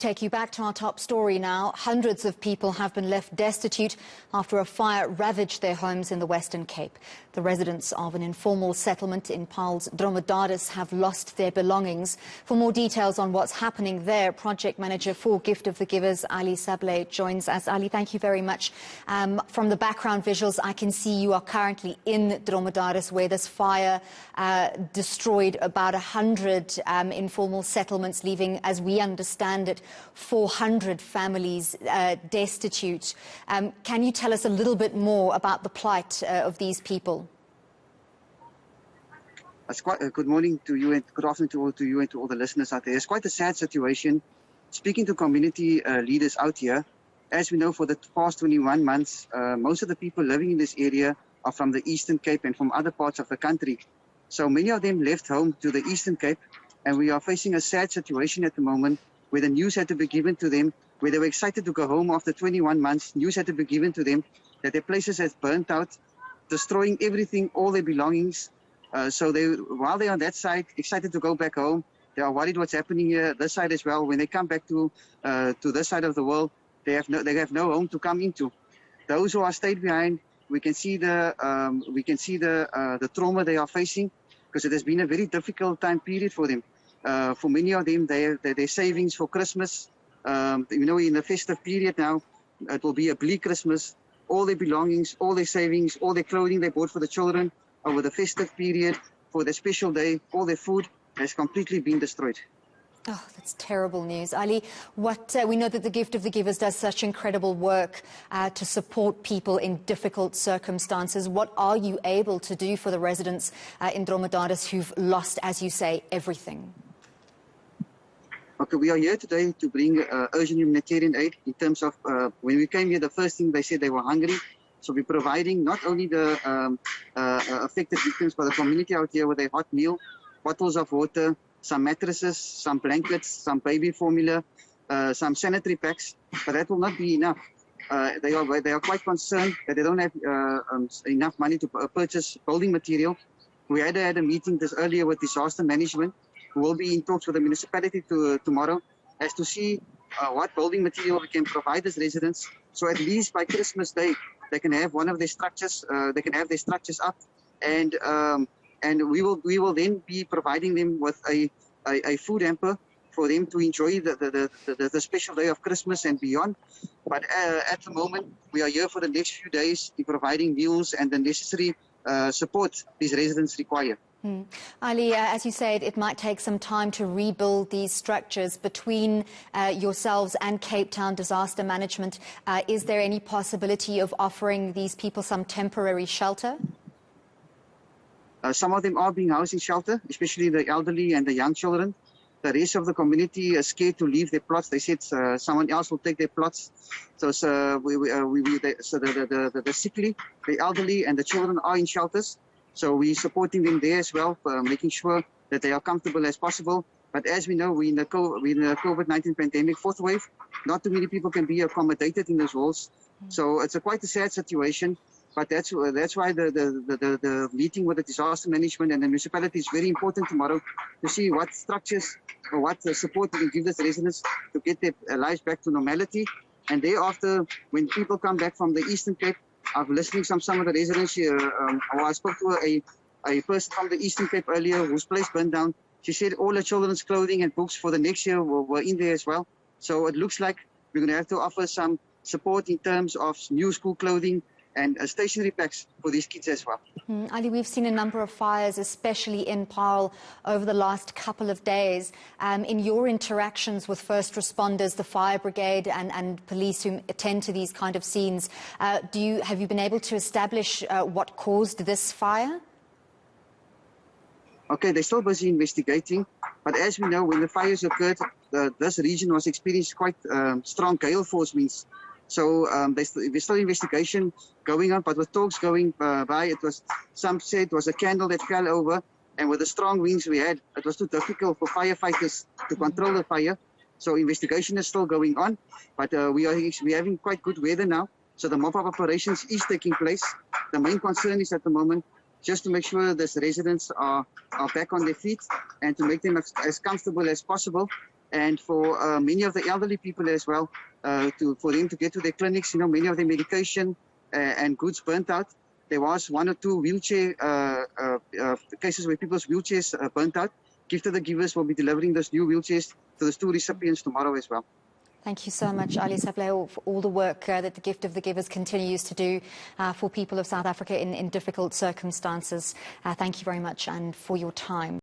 Take you back to our top story now. Hundreds of people have been left destitute after a fire ravaged their homes in the Western Cape. The residents of an informal settlement in Paarl's Dromedaris have lost their belongings. For more details on what's happening there, Project Manager for Gift of the Givers, Ali Sablay, joins us. Ali, thank you very much. From the background visuals, I can see you are currently in Dromedaris, where this fire destroyed about 100 informal settlements, leaving, as we understand it, 400 families destitute. Can you tell us a little bit more about the plight of these people? Good morning to you and good afternoon to you and to all the listeners out there. It's quite a sad situation. Speaking to community leaders out here, as we know, for the past 21 months, most of the people living in this area are from the Eastern Cape and from other parts of the country. So many of them left home to the Eastern Cape, and we are facing a sad situation at the moment where the news had to be given to them, where they were excited to go home after 21 months. News had to be given to them that their places has burnt out, destroying everything, all their belongings. So while they're on that side, excited to go back home, they are worried what's happening here, this side as well. When they come back to this side of the world, they have no home to come into. Those who are stayed behind, we can see the trauma they are facing, because it has been a very difficult time period for them. For many of them, their savings for Christmas, in the festive period now, it will be a bleak Christmas. All their belongings, all their savings, all their clothing they bought for the children over the festive period, for the special day, all their food has completely been destroyed. Oh, that's terrible news. Ali, we know that the Gift of the Givers does such incredible work to support people in difficult circumstances. What are you able to do for the residents in Dromedaris who've lost, as you say, everything? Okay, we are here today to bring urgent humanitarian aid in terms of, when we came here, the first thing they said they were hungry. So we're providing not only the affected victims, but the community out here with a hot meal, bottles of water, some mattresses, some blankets, some baby formula, some sanitary packs, but that will not be enough. They are quite concerned that they don't have enough money to purchase building material. We had a meeting this earlier with disaster management, who will be in talks with the municipality tomorrow as to see what building material we can provide as residents. So at least by Christmas Day, they can have one of their structures. They can have their structures up, and we will then be providing them with a food hamper for them to enjoy the special day of Christmas and beyond. But at the moment, we are here for the next few days in providing meals and the necessary support these residents require. Ali, as you said, it might take some time to rebuild these structures. Between yourselves and Cape Town Disaster Management, is there any possibility of offering these people some temporary shelter? Some of them are being housed in shelter, especially the elderly and the young children. The rest of the community is scared to leave their plots. They said someone else will take their plots. So the sickly, the elderly and the children are in shelters. So we're supporting them there as well, making sure that they are comfortable as possible. But as we know, we're in the COVID-19 pandemic, fourth wave. Not too many people can be accommodated in those halls. So it's quite a sad situation. But that's why the meeting with the disaster management and the municipality is very important tomorrow, to see what structures or what support we can give the residents to get their lives back to normality. And thereafter, when people come back from the Eastern Cape, I've listened to some of the residents here. I spoke to a person from the Eastern Cape earlier whose place burned down. She said all her children's clothing and books for the next year were in there as well. So it looks like we're going to have to offer some support in terms of new school clothing and stationery packs for these kids as well. Ali, we've seen a number of fires, especially in Paarl, over the last couple of days. In your interactions with first responders, the fire brigade and police who attend to these kind of scenes, have you been able to establish what caused this fire? Okay, they're still busy investigating, but as we know, when the fires occurred, this region was experiencing quite strong gale force winds. So there's still investigation going on, but with talks going by, some said it was a candle that fell over, and with the strong winds we had, it was too difficult for firefighters to control the fire. So investigation is still going on, but we're having quite good weather now, so the mop-up operations is taking place. The main concern is at the moment just to make sure the residents are back on their feet and to make them as comfortable as possible. and for many of the elderly people as well, for them to get to their clinics. Many of their medication and goods burnt out. There was 1 or 2 wheelchair cases where people's wheelchairs burnt out. Gift of the Givers will be delivering those new wheelchairs to those 2 recipients tomorrow as well. Thank you so much, Ali Sablay, for all the work that the Gift of the Givers continues to do for people of South Africa in difficult circumstances. Thank you very much and for your time.